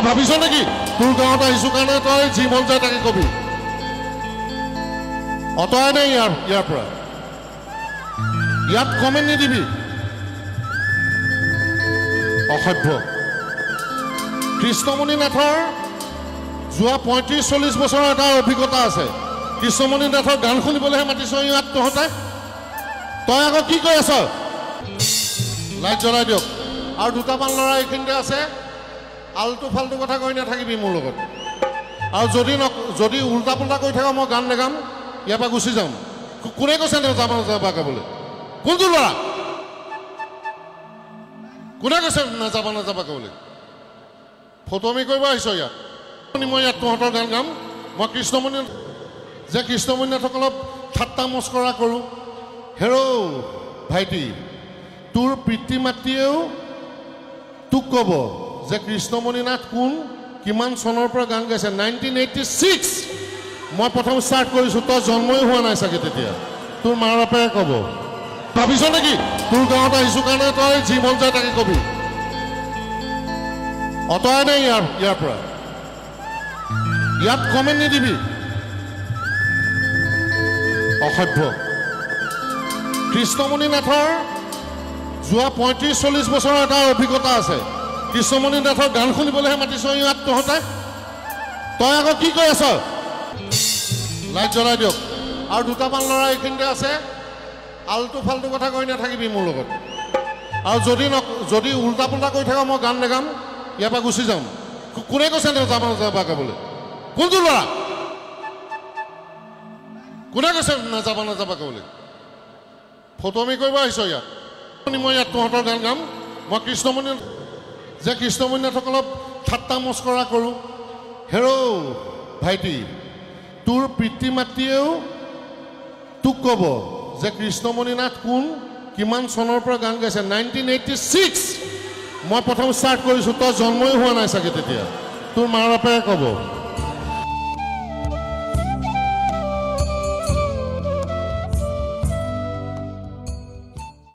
ভাবিছ নেকি তোৰ গাঁৱত আহিছোঁ কাৰণে তই যি মন যায় তাকে কবি অতৰাই নাই ইয়াৰ পৰা ইয়াত কমেণ্ট নিদিবি অসভ্য কৃষ্ণমণি নাথৰ যোৱা ৩৫-৪০ বছৰৰ এটা অভিজ্ঞতা আছে কৃষ্ণমণি নাথৰ গান শুনিবলৈহে মাতিছ ইয়াত তহঁতে তই আকৌ কি কৈ আছ লাইট জ্বলাই দিয়ক আৰু দুটামান ল'ৰা এইখিনিতে আছে আলটু ফাল্টু কথা কৈ নাথাকিবি মোৰ লগত আৰু যদি উল্টা পুল্টা কৈ থাক মই গান নেগাম ইয়াৰ পৰা গুচি যাম কোনে কৈছে নাযাবা গাবলৈ কোনটো ল'ৰা কোনে কৈছে নাযাবা গাবলৈ ফটোমি কৰিব আহিছ ইয়াত মই ইয়াত তহঁতৰ গান গাম মই কৃষ্ণমণি নাথসকলক ঠাট্টা মস্কৰা কৰোঁ হেৰৌ ভাইটি তোৰ পিতৃ মাতৃয়েও তোক ক'ব যে কৃষ্ণমণি নাথ কোন কিমান চনৰ পৰা গান গাইছে 1986 মই প্ৰথম ষ্টাৰ্ট কৰিছোঁ তই জন্মই হোৱা নাই চাগে তেতিয়া তোৰ মা বাপেৰে ক'ব ভাবিছ নেকি তোৰ গাঁৱত আহিছোঁ কাৰণে তই যি মন যায় তাকে কবি অতৰাই নাই ইয়াৰ পৰা ইয়াত কমেণ্ট নিদিবি অসভ্য কৃষ্ণমণি নাথৰ যোৱা ৩৫-৪০ বছৰৰ এটা অভিজ্ঞতা আছে কৃষ্ণমণি নাথৰ গান শুনিবলৈহে মাতিছ ইয়াত তহঁতে তই আকৌ কি কৈ আছ লাইট জ্বলাই দিয়ক আৰু দুটামান ল'ৰা এইখিনিতে আছে আলটু ফাল্টু কথা কৈ নাথাকিবি মোৰ লগত আৰু যদি উল্টা পুল্টা কৈ থাক মই গান নেগাম ইয়াৰ পৰা গুচি যাম কোনে কৈছে নাযাবা গাবলৈ কোনটো ল'ৰা কোনে কৈছে নাযাবা গাবলৈ ফটোমি কৰিব আহিছ ইয়াত মই ইয়াত তহঁতৰ গান গাম মই কৃষ্ণমণি নাথসকলক ঠাট্টা মস্কৰা কৰোঁ হেৰৌ ভাইটি তোৰ পিতৃ মাতৃয়েও তোক ক'ব যে কৃষ্ণমণি নাথ কোন কিমান চনৰ পৰা গান গাইছে 1986 মই প্ৰথম ষ্টাৰ্ট কৰিছোঁ তই জন্মই হোৱা নাই চাগে তেতিয়া তোৰ মা বাপেৰে ক'ব